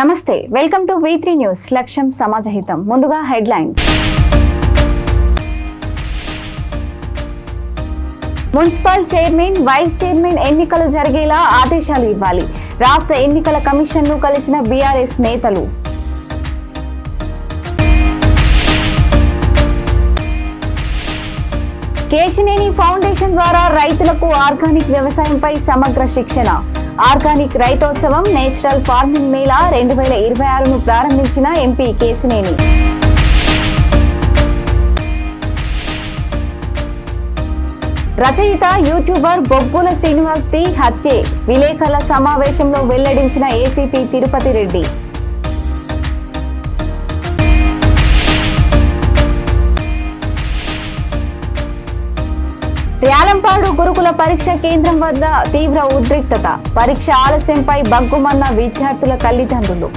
నమస్తే, welcome to V3 news. లక్ష్యం సమాజహితం. ముందుగా headlines. Municipal chairman, vice chairman ఎన్నికలు జరిగేలా ఆదేశాలు ఇవ్వాలి. రాష్ట్ర ఎన్నికల కమిషన్ను కలిసిన బీఆర్ఎస్ నేతలు. కేశినేని ఫౌండేషన్ ద్వారా రైతులకు ఆర్గానిక్ వ్యవసాయంపై సమగ్ర శిక్షణ. ఆర్గానిక్ రైతోత్సవం, నేచురల్ ఫార్మింగ్ మేళా 2026ను ప్రారంభించిన ఎంపీ కేశినేని. రచయిత, యూట్యూబర్ బొగ్గుల శ్రీనివాస్ది హత్యే విలేకరుల సమావేశంలో వెల్లడించిన ఏసీపీ తిరుపతి రెడ్డి. ర్యాలంపాడు గురుకుల పరీక్ష కేంద్రం వద్ద తీవ్ర ఉద్రిక్తత. పరీక్ష ఆలస్యంపై బగ్గుమన్న విద్యార్థుల తల్లిదండ్రులు.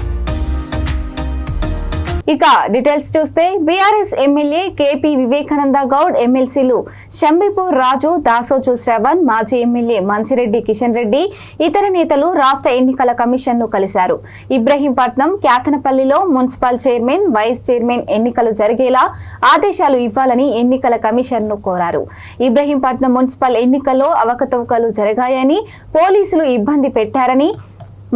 ఇక డీటెయిల్స్ చూస్తే, BRS MLA KP Vivekananda Goud, ఎమ్మెల్సీలు షంబీపూర్ రాజు, దాసోజు శ్రవణ్, మాజీ ఎమ్మెల్యే మంచిరెడ్డి కిషన్ రెడ్డి, ఇతర నేతలు రాష్ట్ర ఎన్నికల కమిషన్ను కలిశారు. ఇబ్రహీంపట్నం, క్యాతనపల్లిలో మున్సిపల్ చైర్మన్, వైస్ చైర్మన్ ఎన్నికలు జరిగేలా ఆదేశాలు ఇవ్వాలని ఎన్నికల కమిషన్ను కోరారు. ఇబ్రహీంపట్నం మున్సిపల్ ఎన్నికల్లో అవకతవకలు జరిగాయని, పోలీసులు ఇబ్బంది పెట్టారని,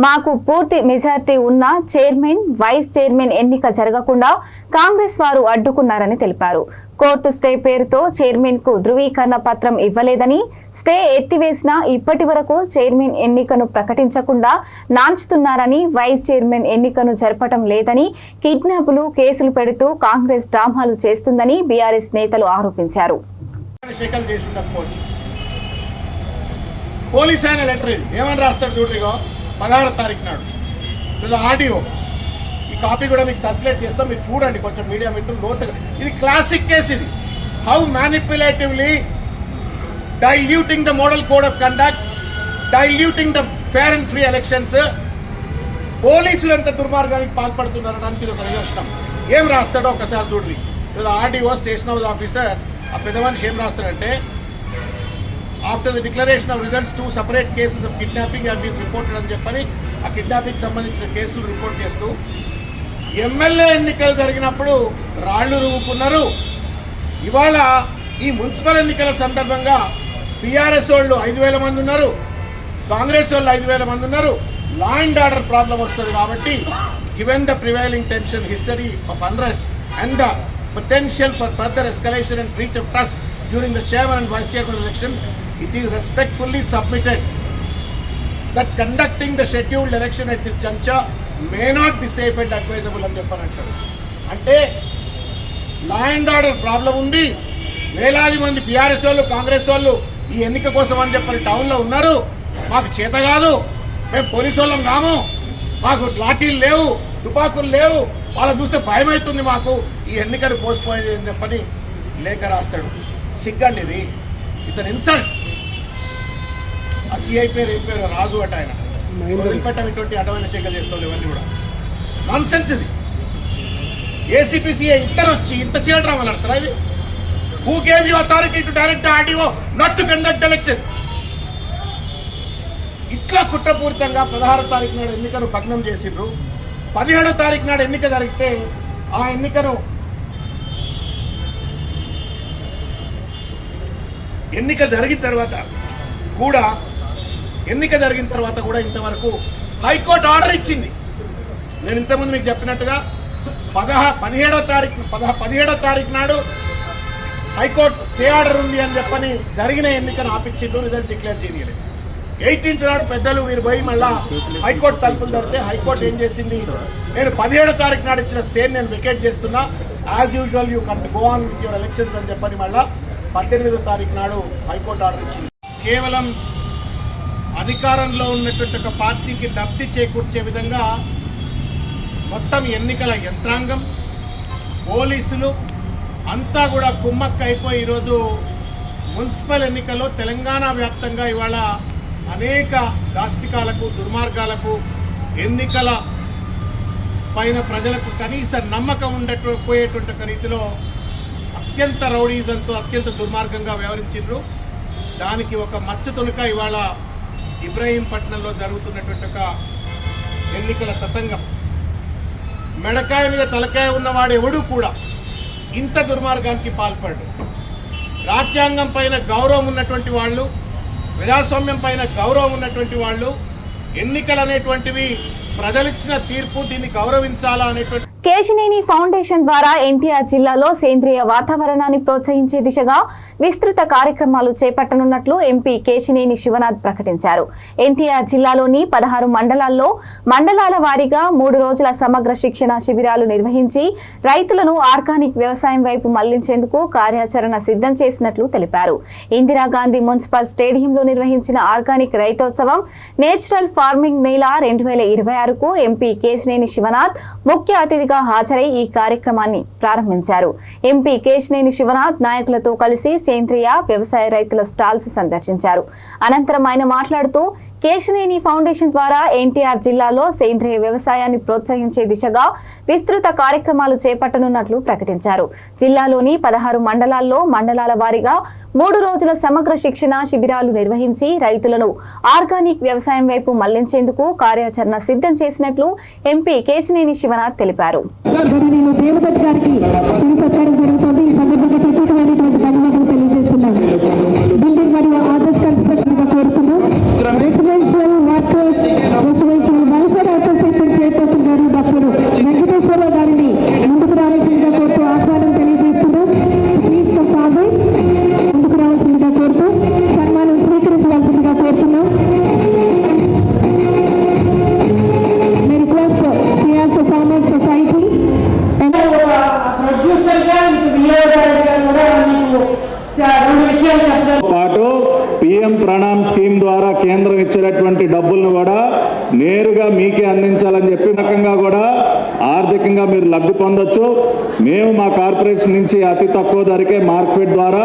మాకు పూర్తి మెజార్టీ ఉన్న చైర్మన్, వైస్ చైర్మన్ ఎన్నిక జరగకుండా కాంగ్రెస్ వారు అడ్డుకున్నారని తెలిపారు. కోర్టు స్టే పేరుతో చైర్మన్ కు ధృవీకరణ పత్రం ఇవ్వలేదని, స్టే ఎత్తివేసినా ఇప్పటి వరకు చైర్మన్ ఎన్నికను ప్రకటించకుండా నాంచుతున్నారని, వైస్ చైర్మన్ ఎన్నికను జరపటం లేదని, కిడ్నాపులు, కేసులు పెడుతూ కాంగ్రెస్ డ్రామాలు చేస్తుందని బీఆర్ఎస్ నేతలు ఆరోపించారు. పోలీస్ ఆయన లెటర్ ఏమని రాస్తాడు చూడరిగో 16వ తారీఖు నాడు లేదా ఆడియో, ఈ కాపీ కూడా మీకు సర్క్యులేట్ చేస్తాం, మీరు చూడండి కొంచెం మీడియా మిత్రులు లోతుగా. ఇది క్లాసిక్ కేసు. ఇది how manipulatively diluting the model code of conduct, diluting the fair and free elections. పోలీసులు ఎంత దుర్మార్గానికి పాల్పడుతున్నారనడానికి ఇది ఒక నిదర్శనం. ఏం రాస్తాడో ఒకసారి చూడండి. లేదా ఆర్డీఓ, స్టేషన్ హౌస్ ఆఫీసర్, ఆ పెద్ద మనిషి ఏం రాస్తాడంటే, after the declaration of results, 2 separate cases of kidnapping have been reported అని చెప్పని ఆ కిడ్నాపింగ్ సంబంధించిన కేసులు రిపోర్ట్ చేస్తూ, ఎమ్మెల్యే ఎన్నికలు జరిగినప్పుడు రాళ్లు రువ్వుకున్నారు. ఇవాళ ఈ మున్సిపల్ ఎన్నికల సందర్భంగా టీఆర్ఎస్ వాళ్ళు 5,000 మంది ఉన్నారు, కాంగ్రెస్ వాళ్ళు 5,000 మంది ఉన్నారు. లా అండ్ ఆర్డర్ ప్రాబ్లం వస్తుంది కాబట్టి, given the prevailing tension, history of unrest and the potential for further escalation and breach of trust during the chairman and vice chairman election, it is respectfully submitted that conducting the scheduled election at this juncture may not be safe and advisable అని చెప్పారంటారు. అంటే law and order problem ఉంది. వేలాది మంది BRS వాళ్ళు, కాంగ్రెస్ వాళ్ళు ఈ ఎన్నిక కోసం అని చెప్పని టౌన్లో ఉన్నారు. మాకు చేత కాదు, మేము పోలీసు వాళ్ళం కాము, మాకు లాఠీలు లేవు, తుపాకులు లేవు, వాళ్ళని చూస్తే భయం అవుతుంది, మాకు ఈ ఎన్నికను పోస్ట్ పోన్ అని చెప్పని లేఖ రాస్తాడు. సిగ్గండి ఇది. It's an insult. ఆ సిఐ పేరు ఏం పేరు, రాజు అట, ఆయన వదిలిపెట్టం ఇటువంటి అడ్డమైన చర్యలు చేస్తాం ఇవన్నీ కూడా నాన్ సెన్స్. ఇది ఏసీపీ సిఐ ఇద్దరు వచ్చి ఇంత చేయడం వల్ల అడతారా? ఇది who gave you authority to direct the RDO not to conduct election? ఇట్లా కుట్రపూరితంగా 16వ తారీఖు నాడు ఎన్నికను భగ్నం చేసిండ్రు. 17వ తారీఖు నాడు ఎన్నిక జరిగితే ఆ ఎన్నిక జరిగిన తర్వాత కూడా ఇంతవరకు హైకోర్టు ఆర్డర్ ఇచ్చింది. నేను ఇంతకుముందు మీకు చెప్పినట్టుగా 17వ తారీఖు నాడు హైకోర్టు స్టే ఆర్డర్ ఉంది అని చెప్పని జరిగిన ఎన్నికను ఆపించిండ్రు, రిజల్ట్స్ డిక్లేర్ చేయలేదు. 18th నాడు పెద్దలు మీరు పోయి మళ్ళా హైకోర్టు తలుపులు తడితే హైకోర్టు ఏం చేసింది, నేను 17వ తారీఖు నాడు ఇచ్చిన స్టేని నేను వికెట్ చేస్తున్నా, as usual you can go on with your elections అని చెప్పని మళ్ళా 18వ తారీఖు నాడు హైకోర్టు ఆర్డర్ ఇచ్చింది. కేవలం అధికారంలో ఉన్నటువంటి ఒక పార్టీకి లబ్ధి చేకూర్చే విధంగా మొత్తం ఎన్నికల యంత్రాంగం, పోలీసులు అంతా కూడా కుమ్మక్క అయిపోయి ఈరోజు మున్సిపల్ ఎన్నికల్లో తెలంగాణ వ్యాప్తంగా ఇవాళ అనేక దాష్టికాలకు, దుర్మార్గాలకు, ఎన్నికల పైన ప్రజలకు కనీస నమ్మకం పోయేటువంటి ఒక రీతిలో అత్యంత రౌడీజంతో అత్యంత దుర్మార్గంగా వ్యవహరించారు. దానికి ఒక మచ్చ తునక ఇవాళ ఇబ్రహీంపట్నంలో జరుగుతున్నటువంటి ఒక ఎన్నికల తతంగం. మెడకాయ మీద తలకాయ ఉన్నవాడు ఎవడు కూడా ఇంత దుర్మార్గానికి పాల్పడు. రాజ్యాంగం పైన గౌరవం ఉన్నటువంటి వాళ్ళు, ప్రజాస్వామ్యం పైన గౌరవం ఉన్నటువంటి వాళ్ళు, ఎన్నికలు అనేటువంటివి ప్రజలిచ్చిన తీర్పు, దీన్ని గౌరవించాలా అనేటువంటి కేశినేని ఫౌండేషన్ ద్వారా ఎన్టీఆర్ జిల్లాలో సేంద్రియ వాతావరణాన్ని ప్రోత్సహించే దిశగా విస్తృత కార్యక్రమాలు చేపట్టనున్నట్లు ఎంపీ కేశినేని శివనాథ్ ప్రకటించారు. ఎన్టీఆర్ జిల్లాలోని 16 మండలాల్లో మండలాల వారీగా 3 రోజుల సమగ్ర శిక్షణ శిబిరాలు నిర్వహించి రైతులను ఆర్గానిక్ వ్యవసాయం వైపు మళ్లించేందుకు కార్యాచరణ సిద్ధం చేసినట్లు తెలిపారు. ఇందిరాగాంధీ మున్సిపల్ స్టేడియంలో నిర్వహించిన ఆర్గానిక్ రైతోత్సవం, నేచురల్ ఫార్మింగ్ మేళా 2026కు ఎంపీ కేశినేని శివనాథ్ ముఖ్య అతిథిగా హాజరై ఈ కార్యక్రమాన్ని ప్రారంభించారు. ఎంపీ కేశినేని శివనాథ్ నాయకులతో కలిసి సేంద్రియ వ్యవసాయ రైతుల స్టాల్స్ సందర్శించారు. అనంతరం ఆయన మాట్లాడుతూ కేశినేని ఫౌండేషన్ ద్వారా ఎన్టీఆర్ జిల్లాలో సేంద్రియ వ్యవసాయాన్ని ప్రోత్సహించే దిశగా విస్తృత కార్యక్రమాలు చేపట్టనున్నట్లు ప్రకటించారు. జిల్లాలోని 16 మండలాల్లో మండలాల వారీగా 3 రోజుల సమగ్ర శిక్షణ శిబిరాలు నిర్వహించి రైతులను ఆర్గానిక్ వ్యవసాయం వైపు మళ్లించేందుకు కార్యాచరణ సిద్ధం చేసినట్లు ఎంపీ కేశినేని శివనాథ్ తెలిపారు. Residential workers residential welfare association chairperson గారు డాక్టర్ వెంకటేశ్వరరావు గారిని ముందుకు రావాల్సిందిగా కోరుతూ ఆహ్వానం తెలియజేస్తున్నాం. Please come forward. ముందుకు రావాల్సిందిగా కోరుతూ సన్మానం స్వీకరించవలసిందిగా కోరుతున్నాం. May request Shreyas farmers society ప్రొడ్యూసర్గా మీకు వినియోగదారుడిగా కూడా మీకు 2 విషయాలు చెప్పడం పాటు పిఎం ప్రణామ్ స్కీమ్ ద్వారా కేంద్రం ఇచ్చినటువంటి డబ్బులను కూడా నేరుగా మీకే అందించాలని చెప్పి రకంగా కూడా ఆర్థికంగా మీరు లబ్ధి పొందొచ్చు. మేము మా కార్పొరేషన్ నుంచి అతి తక్కువ ధరకే మార్కెట్ ద్వారా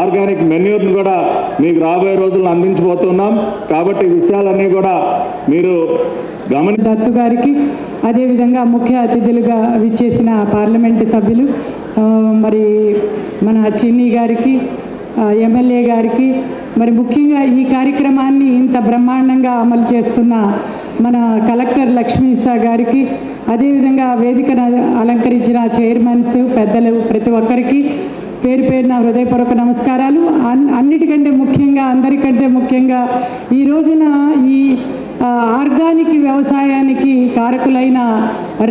ఆర్గానిక్ మెన్యూర్ని కూడా మీకు రాబోయే రోజుల్లో అందించబోతున్నాం. కాబట్టి ఈ విషయాలన్నీ కూడా మీరు దత్తు గారికి, అదేవిధంగా ముఖ్య అతిథులుగా విచ్చేసిన పార్లమెంటు సభ్యులు మరి మన చిన్ని గారికి, ఎమ్మెల్యే గారికి, మరి ముఖ్యంగా ఈ కార్యక్రమాన్ని ఇంత బ్రహ్మాండంగా అమలు చేస్తున్న మన కలెక్టర్ లక్ష్మీసా గారికి, అదేవిధంగా వేదికను అలంకరించిన చైర్మన్స్, పెద్దలు, ప్రతి ఒక్కరికి పేరు పేరున హృదయపూర్వక నమస్కారాలు. అన్నిటికంటే ముఖ్యంగా, అందరికంటే ముఖ్యంగా ఈ రోజున ఈ ఆర్గానిక్ వ్యవసాయానికి కారకులైన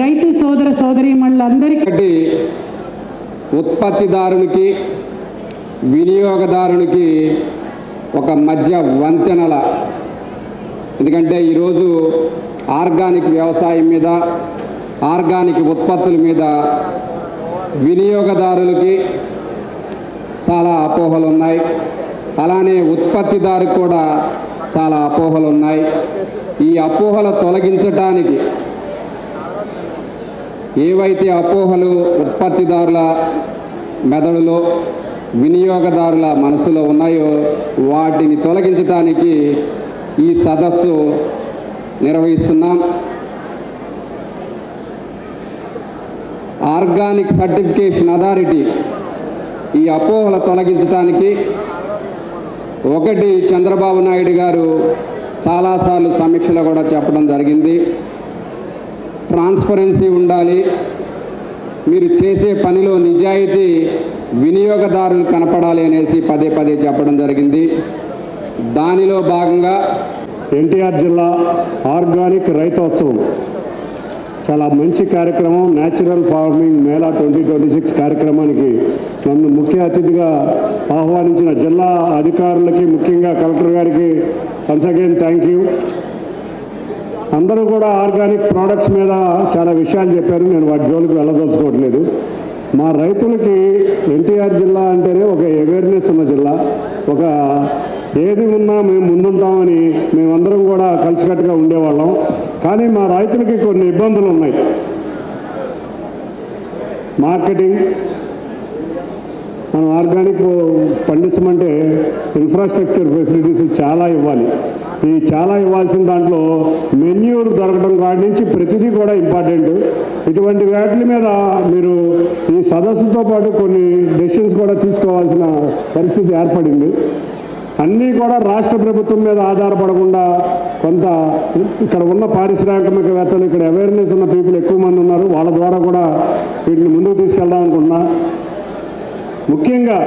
రైతు సోదర సోదరీమణులందరికీ, ఉత్పత్తిదారునికి వినియోగదారునికి ఒక మధ్య వంతెనల. ఎందుకంటే ఈరోజు ఆర్గానిక్ వ్యవసాయం మీద, ఆర్గానిక్ ఉత్పత్తుల మీద వినియోగదారులకి చాలా అపోహలు ఉన్నాయి. అలానే ఉత్పత్తిదారుకు కూడా చాలా అపోహలు ఉన్నాయి. ఈ అపోహలు తొలగించటానికి ఏవైతే అపోహలు ఉత్పత్తిదారుల మెదడులో, వినియోగదారుల మనసులో ఉన్నాయో వాటిని తొలగించడానికి ఈ సదస్సు నిర్వహిస్తున్నాం. ఆర్గానిక్ సర్టిఫికేషన్ అథారిటీ ఈ అపోహలు తొలగించడానికి ఒకటి చంద్రబాబు నాయుడు గారు చాలాసార్లు సమీక్షలో కూడా చెప్పడం జరిగింది. ట్రాన్స్పరెన్సీ ఉండాలి, మీరు చేసే పనిలో నిజాయితీ వినియోగదారులు కనపడాలి అనేసి పదే పదే చెప్పడం జరిగింది. దానిలో భాగంగా ఎన్టీఆర్ జిల్లా ఆర్గానిక్ రైతోత్సవం చాలా మంచి కార్యక్రమం. న్యాచురల్ ఫార్మింగ్ మేళా 2026 కార్యక్రమానికి నన్ను ముఖ్య అతిథిగా ఆహ్వానించిన జిల్లా అధికారులకి, ముఖ్యంగా కలెక్టర్ గారికి వన్స్ అగైన్ థ్యాంక్ యూ. అందరూ కూడా ఆర్గానిక్ ప్రోడక్ట్స్ మీద చాలా విషయాలు చెప్పారు. నేను వాటి జోలికి వెళ్ళదలుచుకోవట్లేదు. మా రైతులకి ఎన్టీఆర్ జిల్లా అంటేనే ఒక అవేర్నెస్ ఉన్న జిల్లా. ఒక ఏది ఉన్నా మేము ముందుంటామని మేమందరం కూడా కలిసికట్టుగా ఉండేవాళ్ళం. కానీ మా రైతులకి కొన్ని ఇబ్బందులు ఉన్నాయి. మార్కెటింగ్, మనం ఆర్గానిక్ పండించమంటే ఇన్ఫ్రాస్ట్రక్చర్ ఫెసిలిటీస్ చాలా ఇవ్వాలి. ఈ చాలా ఇవ్వాల్సిన దాంట్లో మెన్యూర్ దొరకడం కాడి నుంచి ప్రతిదీ కూడా ఇంపార్టెంట్. ఇటువంటి వాటి మీద మీరు ఈ సదస్సుతో పాటు కొన్ని డెసిషన్స్ కూడా తీసుకోవాల్సిన పరిస్థితి ఏర్పడింది. అన్నీ కూడా రాష్ట్ర ప్రభుత్వం మీద ఆధారపడకుండా కొంత ఇక్కడ ఉన్న పారిశ్రామికవేత్తలు, ఇక్కడ అవేర్నెస్ ఉన్న పీపుల్ ఎక్కువ మంది ఉన్నారు, వాళ్ళ ద్వారా కూడా వీటిని ముందుకు తీసుకెళ్దాం అనుకుంటున్నా. ముఖ్యంగా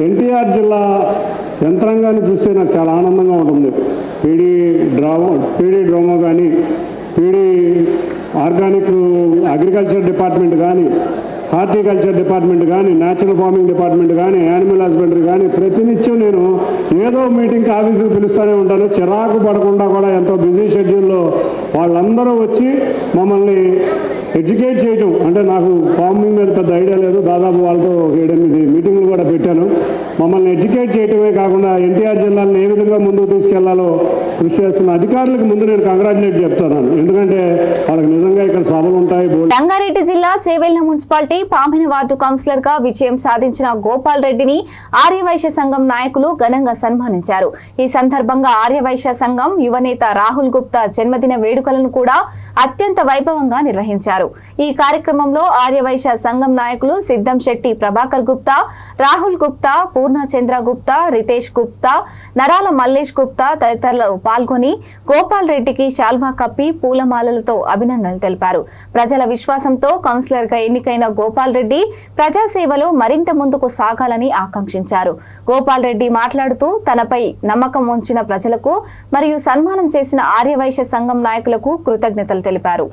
ఎన్టీఆర్ జిల్లా యంత్రాంగాన్ని చూస్తే నాకు చాలా ఆనందంగా ఉంటుంది. పీడీ డ్రోమో కానీ, పీడీ ఆర్గానిక్ అగ్రికల్చర్ డిపార్ట్మెంట్ కానీ, హార్టికల్చర్ డిపార్ట్మెంట్ కానీ, న్యాచురల్ ఫార్మింగ్ డిపార్ట్మెంట్ కానీ, యానిమల్ హస్బెండరీ కానీ ప్రతినిత్యం నేను ఏదో మీటింగ్కి ఆఫీసుకు పిలుస్తూనే ఉంటాను. చిరాకు పడకుండా కూడా ఎంతో బిజీ షెడ్యూల్లో వాళ్ళందరూ వచ్చి మమ్మల్ని ఎడ్యుకేట్ చేయటం. అంటే నాకు ఫార్మింగ్ మీద పెద్ద ఐడియా లేదు, దాదాపు వాళ్ళతో 7-8 మీటింగ్లు కూడా పెట్టాను. మమ్మల్ని ఎడ్యుకేట్ చేయటమే కాకుండా ఎన్టీఆర్ జిల్లాను ఏ విధంగా ముందుకు తీసుకెళ్లాలో కృషి చేస్తున్న అధికారులకు ముందు నేను కంగ్రాచులేట్ చెప్తున్నాను. ఎందుకంటే వాళ్ళకి నిజంగా ఇక్కడ సభలు ఉంటాయి. రంగారెడ్డి జిల్లా Chevella municipality Pamena ward councillor గా విజయం సాధించిన గోపాల్ రెడ్డిని ఆర్యవైశ్య సంఘం నాయకులు ఘనంగా సన్మానించారు. ఈ సందర్భంగా ఆర్యవైశ్య సంఘం యువనేత రాహుల్ గుప్తా జన్మదిన వేడుకలను కూడా అత్యంత వైభవంగా నిర్వహించారు. ఈ కార్యక్రమంలో ఆర్యవైశ్య సంఘం నాయకులు సిద్ధం శెట్టి ప్రభాకర్ గుప్తా, రాహుల్ గుప్తా, పూర్ణచంద్ర గుప్తా, రితేష్ గుప్తా, నరాల మల్లేష్ గుప్తా తదితరులు పాల్గొని గోపాల్ రెడ్డికి శాల్వా కప్పి పూలమాలలతో అభినందనలు తెలిపారు. ప్రజల విశ్వాసంతో కౌన్సిలర్ గా ఎన్నికైన గోపాల్ రెడ్డి ప్రజాసేవలో మరింత ముందుకు సాగాలని ఆకాంక్షించారు. గోపాల్ రెడ్డి మాట్లాడుతూ తనపై నమ్మకం ఉంచిన ప్రజలకు మరియు సన్మానం చేసిన ఆర్యవైశ్య సంఘం నాయకులకు కృతజ్ఞతలు తెలిపారు.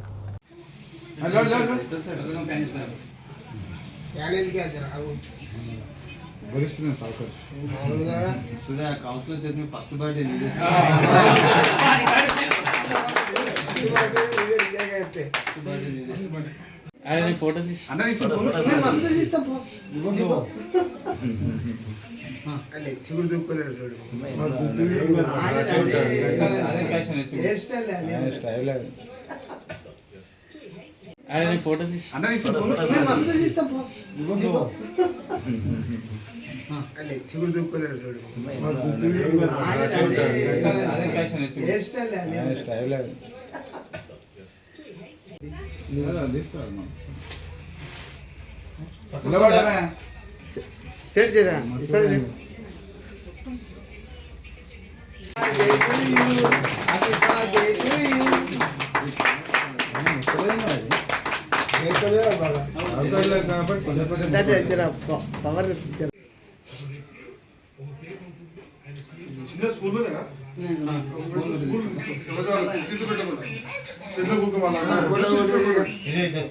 చిన్న స్కూల్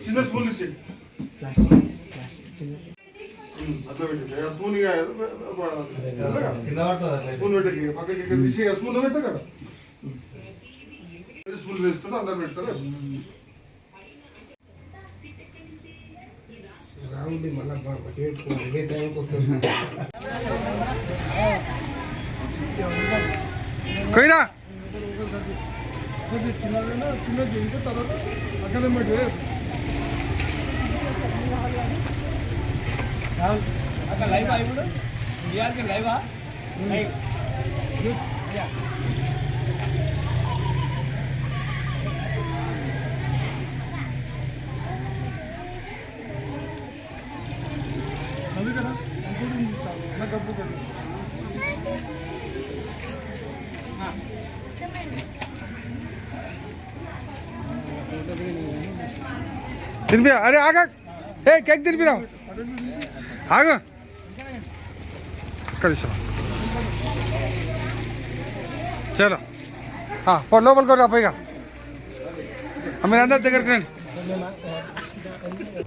చిన్న స్కూల్ అట్లా పెట్టి స్పూన్ స్పూన్ పెట్టకి పక్కకి ఇక్కడ తీసి స్పూన్ పెట్టా కదా స్పూన్ వేస్తున్నా అందరు పెడతారు. రావుంది మళ్ళీ పెట్టుకోవాలి ఇదే టైంకి వస్తుంది. చిన్నది ఇంకా తర్వాత అక్కడ లైవ్ ఇప్పుడు లైవా అది కదా కప్పు తినిపి అరే ఆగా ఏ కేక్ తినిపిరా ఆగా కలిసాం చలో లోపలికి రా పైగా మీరందరి దగ్గరికి రండి.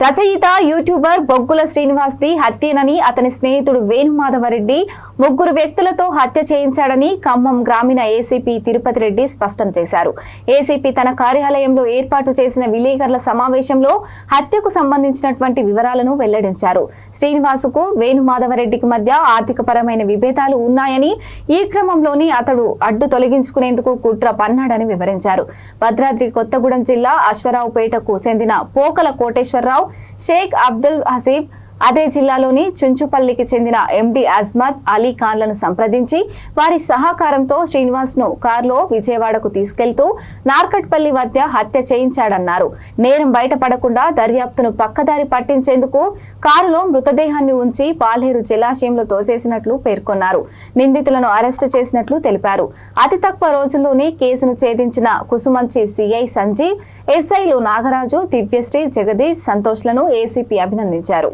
రచయిత యూట్యూబర్ బొగ్గుల శ్రీనివాస్ ది హత్యనని అతని స్నేహితుడు వేణుమాధవరెడ్డి ముగ్గురు వ్యక్తులతో హత్య చేయించాడని ఖమ్మం గ్రామీణ ఏసీపీ తిరుపతి రెడ్డి స్పష్టం చేశారు. ఏసీపీ తన కార్యాలయంలో ఏర్పాటు చేసిన విలేకరుల సమావేశంలో హత్యకు సంబంధించినటువంటి వివరాలను వెల్లడించారు. శ్రీనివాసుకు వేణుమాధవరెడ్డికి మధ్య ఆర్థికపరమైన విభేదాలు ఉన్నాయని, ఈ క్రమంలోని అతడు అడ్డు తొలగించుకునేందుకు కుట్ర పన్నాడని వివరించారు. భద్రాద్రి కొత్తగూడెం జిల్లా అశ్వరావుపేటకు చెందిన పోకల కోటేశ్వరరావు, షేక్ అబ్దుల్ హసీబ్, అదే జిల్లాలోని చుంచుపల్లికి చెందిన ఎండి అజ్మద్ అలీ ఖాన్లను సంప్రదించి వారి సహకారంతో శ్రీనివాస్ ను కారులో విజయవాడకు తీసుకెళ్తూ నార్కట్పల్లి వద్ద హత్య చేయించాడన్నారు. నేరం బయటపడకుండా దర్యాప్తును పక్కదారి పట్టించేందుకు కారులో మృతదేహాన్ని ఉంచి పాలేరు జలాశయంలో తోసేసినట్లు పేర్కొన్నారు. నిందితులను అరెస్టు చేసినట్లు తెలిపారు. అతి తక్కువ రోజుల్లోనే కేసును ఛేదించిన కుసుమంచి సిఐ సంజీవ్, ఎస్ఐలు నాగరాజు, దివ్యశ్రీ, జగదీష్, సంతోష్లను ఏసీపీ అభినందించారు.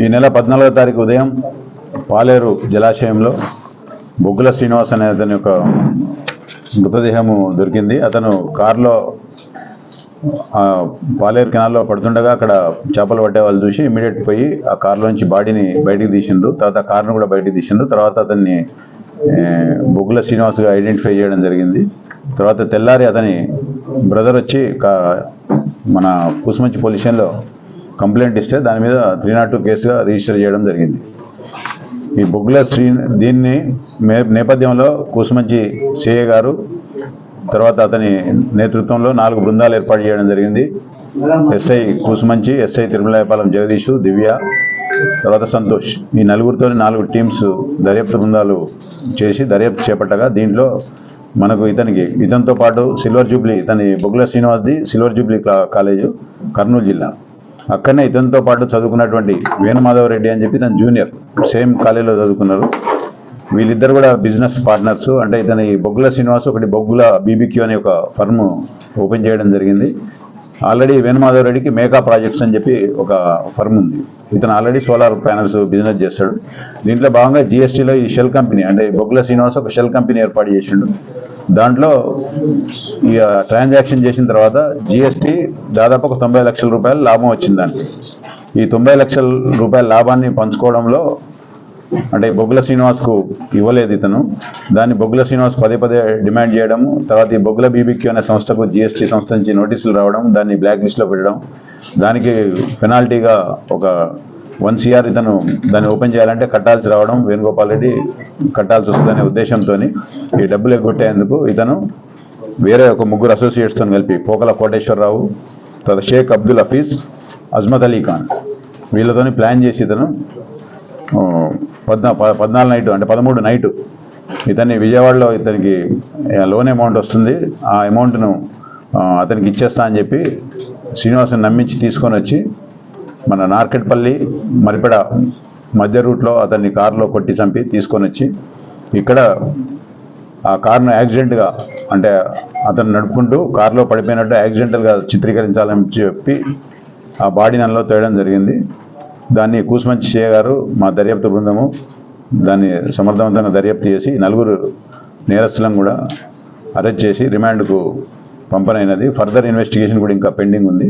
ఈ నెల 14వ తారీఖు ఉదయం పాలేరు జలాశయంలో బొగ్గుల శ్రీనివాస్ అనే అతని యొక్క మృతదేహము దొరికింది. అతను కారులో పాలేరు కెనాల్లో పడుతుండగా అక్కడ చేపలు పట్టే వాళ్ళు చూసి ఇమీడియట్ పోయి ఆ కారులోంచి బాడీని బయటికి తీసిండ్రు. తర్వాత కారును కూడా బయటికి తీసిండ్రు. తర్వాత అతన్ని బొగ్గుల శ్రీనివాస్గా ఐడెంటిఫై చేయడం జరిగింది. తర్వాత తెల్లారి అతని బ్రదర్ వచ్చి మన కుసుమంచి పోలీస్ స్టేషన్లో కంప్లైంట్ ఇస్తే దాని మీద 302 కేసుగా రిజిస్టర్ చేయడం జరిగింది. ఈ బొగ్గుల దీన్ని నేపథ్యంలో కుసుమంచి సిఐ గారు తర్వాత అతని నేతృత్వంలో 4 బృందాలు ఏర్పాటు చేయడం జరిగింది. ఎస్ఐ కుసుమంచి, ఎస్ఐ తిరుమలపాలెం జగదీష్, దివ్య, తర్వాత సంతోష్, ఈ నలుగురితో 4 టీమ్స్ దర్యాప్తు బృందాలు చేసి దర్యాప్తు చేపట్టగా దీంట్లో మనకు ఇతనితో పాటు సిల్వర్ జూబ్లీ, ఇతని బొగ్గుల శ్రీనివాస్ది సిల్వర్ జూబ్లీ కాలేజు కర్నూలు జిల్లా, అక్కడనే ఇతనితో పాటు చదువుకున్నటువంటి వేణుమాధవరెడ్డి అని చెప్పి తన జూనియర్ సేమ్ కాలేజీలో చదువుకున్నారు. వీళ్ళిద్దరు కూడా బిజినెస్ పార్ట్నర్స్. అంటే ఇతని బొగ్గుల శ్రీనివాస్ ఒకటి బొగ్గుల బీబీక్యూ అనే ఒక ఫర్మ్ ఓపెన్ చేయడం జరిగింది. ఆల్రెడీ వేణుమాధవరెడ్డికి మేకా ప్రాజెక్ట్స్ అని చెప్పి ఒక ఫర్మ్ ఉంది. ఇతను ఆల్రెడీ సోలార్ ప్యానల్స్ బిజినెస్ చేస్తాడు. దీంట్లో భాగంగా జిఎస్టీలో ఈ షెల్ కంపెనీ అంటే బొగ్గుల శ్రీనివాస్ ఒక షెల్ కంపెనీ ఏర్పాటు చేసిండు. దాంట్లో ఈ ట్రాన్సాక్షన్ చేసిన తర్వాత జిఎస్టీ దాదాపు ఒక 90 లక్షల రూపాయలు లాభం వచ్చింది. దానికి ఈ 90 లక్షల రూపాయల లాభాన్ని పంచుకోవడంలో అంటే బొగ్గుల శ్రీనివాస్కు ఇవ్వలేదు ఇతను. దాన్ని బొగ్గుల శ్రీనివాస్ పదే డిమాండ్ చేయడము, తర్వాత ఈ బొగ్గుల బీబీక్యూ అనే సంస్థకు జిఎస్టీ సంస్థ నుంచి నోటీసులు రావడం, దాన్ని బ్లాక్ లిస్ట్లో పెట్టడం, దానికి పెనాల్టీగా ఒక 1 CR ఇతను దాన్ని ఓపెన్ చేయాలంటే కట్టాల్సి రావడం, వేణుగోపాల్ రెడ్డి కట్టాల్సి వస్తుందనే ఉద్దేశంతో ఈ డబ్బులు ఎగ్గొట్టేందుకు ఇతను వేరే ఒక 3 అసోసియేట్స్తో కలిపి పోకల కోటేశ్వరరావు, తర్వాత షేక్ అబ్దుల్ హఫీజ్, అజ్మద్ అలీ ఖాన్ వీళ్ళతోని ప్లాన్ చేసి ఇతను 14 నైటు అంటే 13 నైటు ఇతన్ని విజయవాడలో ఇతనికి లోన్ అమౌంట్ వస్తుంది, ఆ అమౌంట్ను అతనికి ఇచ్చేస్తా అని చెప్పి శ్రీనివాసుని నమ్మించి తీసుకొని వచ్చి మన నార్కెట్పల్లి మరిపెడ మధ్య రూట్లో అతన్ని కారులో కొట్టి చంపి తీసుకొని వచ్చి ఇక్కడ ఆ కారును యాక్సిడెంట్గా అంటే అతను నడుపుకుంటూ కారులో పడిపోయినట్టు యాక్సిడెంటల్గా చిత్రీకరించాలని చెప్పి ఆ బాడీ నల్లో తేయడం జరిగింది. దాన్ని కూసుమంచి సిఐ గారు మా దర్యాప్తు బృందము దాన్ని సమర్థవంతంగా దర్యాప్తు చేసి 4 నేరస్తులను కూడా అరెస్ట్ చేసి రిమాండ్కు పంపనైనది. ఫర్దర్ ఇన్వెస్టిగేషన్ కూడా ఇంకా పెండింగ్ ఉంది.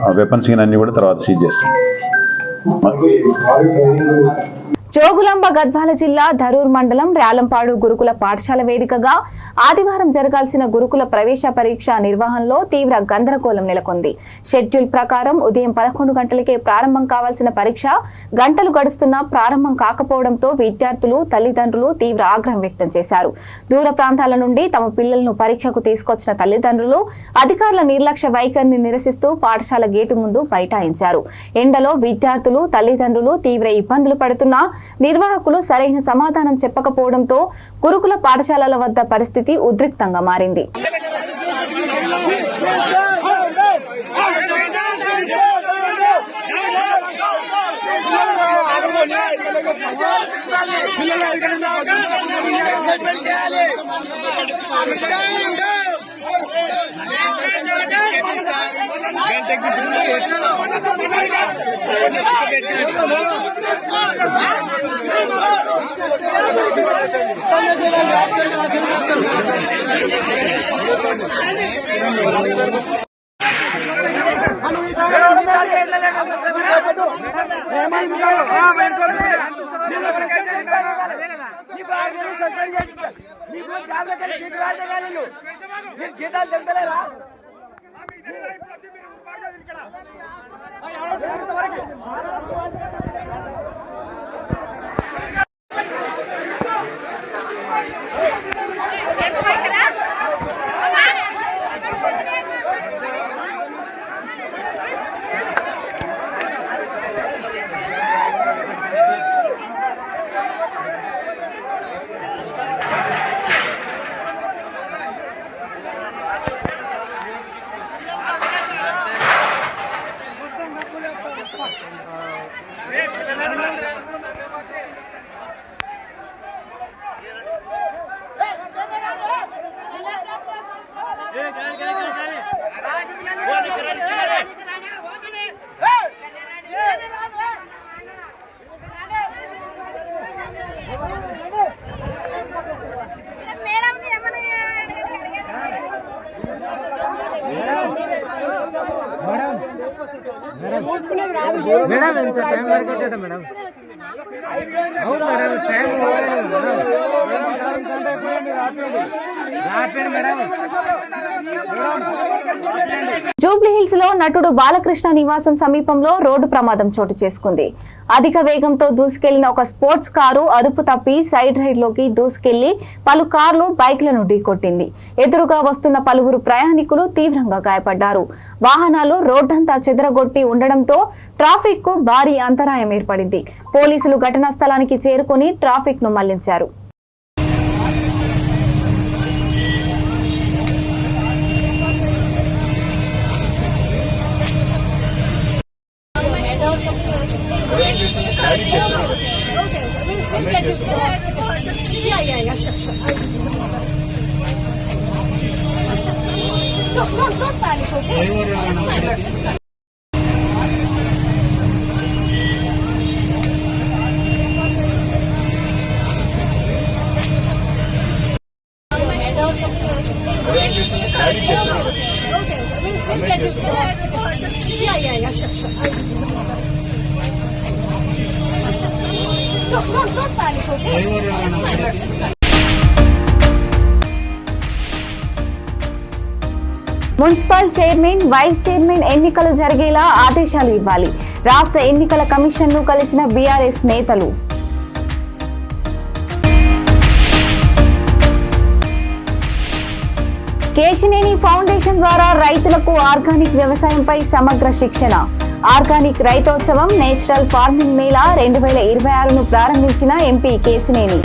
ఆ వెపన్స్ అన్ని కూడా తర్వాత సీజ్ చేస్తాం. జోగులాంబ గద్వాల జిల్లా ధరూర్ మండలం ర్యాలంపాడు గురుకుల పాఠశాల వేదికగా ఆదివారం జరగాల్సిన గురుకుల ప్రవేశ పరీక్ష నిర్వహణలో తీవ్ర గందరగోళం నెలకొంది. షెడ్యూల్ ప్రకారం ఉదయం 11 గంటలకే ప్రారంభం కావాల్సిన పరీక్ష గంటలు గడుస్తున్నా ప్రారంభం కాకపోవడంతో విద్యార్థులు, తల్లిదండ్రులు తీవ్ర ఆగ్రహం వ్యక్తం చేశారు. దూర ప్రాంతాల నుండి తమ పిల్లలను పరీక్షకు తీసుకొచ్చిన తల్లిదండ్రులు అధికారుల నిర్లక్ష్య వైఖరిని నిరసిస్తూ పాఠశాల గేటు ముందు బైఠాయించారు. ఎండలో విద్యార్థులు, తల్లిదండ్రులు తీవ్ర ఇబ్బందులు పడుతున్నా నిర్వాహకులు సరైన సమాధానం చెప్పకపోవడంతో గురుకుల పాఠశాలల వద్ద పరిస్థితి ఉద్రిక్తంగా మారింది. జూబ్లీహిల్స్ లో నటుడు బాలకృష్ణ నివాసం సమీపంలో రోడ్డు ప్రమాదం చోటు చేసుకుంది. అధిక వేగంతో దూసుకెళ్లిన ఒక స్పోర్ట్స్ కారు అదుపు తప్పి సైడ్ రైడ్ లోకి దూసుకెళ్లి పలు కార్లు బైక్లను ఢీకొట్టింది. ఎదురుగా వస్తున్న పలువురు ప్రయాణికులు తీవ్రంగా గాయపడ్డారు. వాహనాలు రోడ్డంతా చెదరగొట్టి ఉండడంతో ట్రాఫిక్ కు భారీ అంతరాయం ఏర్పడింది. పోలీసులు ఘటనా స్థలానికి చేరుకుని ట్రాఫిక్ ను మళ్లించారు. Don't panic, okay? It's fine, it's fine. Don't panic, okay? It's fine, it's fine. Municipal chairman, vice chairman ఎన్నికలు జరిగేలా ఆదేశాలు ఇవ్వాలి. రాష్ట్ర ఎన్నికల కమిషన్ను కలిసిన బీఆర్ఎస్ నేతలు. కేశినేని ఫౌండేషన్ ద్వారా రైతులకు ఆర్గానిక్ వ్యవసాయంపై సమగ్ర శిక్షణ. ఆర్గానిక్ రైతోత్సవం, నేచురల్ ఫార్మింగ్ మేళా 2026ను ప్రారంభించిన ఎంపీ కేశినేని.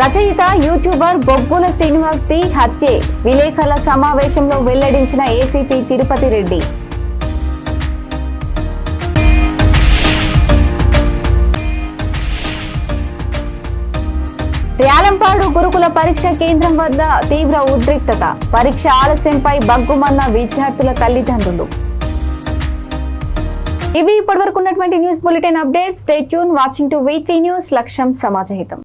రచయిత, యూట్యూబర్ బొగ్గుల శ్రీనివాస్ ది హత్యే విలేకరుల సమావేశంలో వెల్లడించిన ఏసీపీ తిరుపతి రెడ్డి. ర్యాలంపాడు గురుకుల పరీక్ష కేంద్రం వద్ద తీవ్ర ఉద్రిక్తత. పరీక్ష ఆలస్యంపై బగ్గుమన్న విద్యార్థుల తల్లిదండ్రులు. ఇవి ఇప్పటివరకు ఉన్నటువంటి news bulletin updates. Stay tune watching to V3 news. లక్ష్యం సమాజహితం.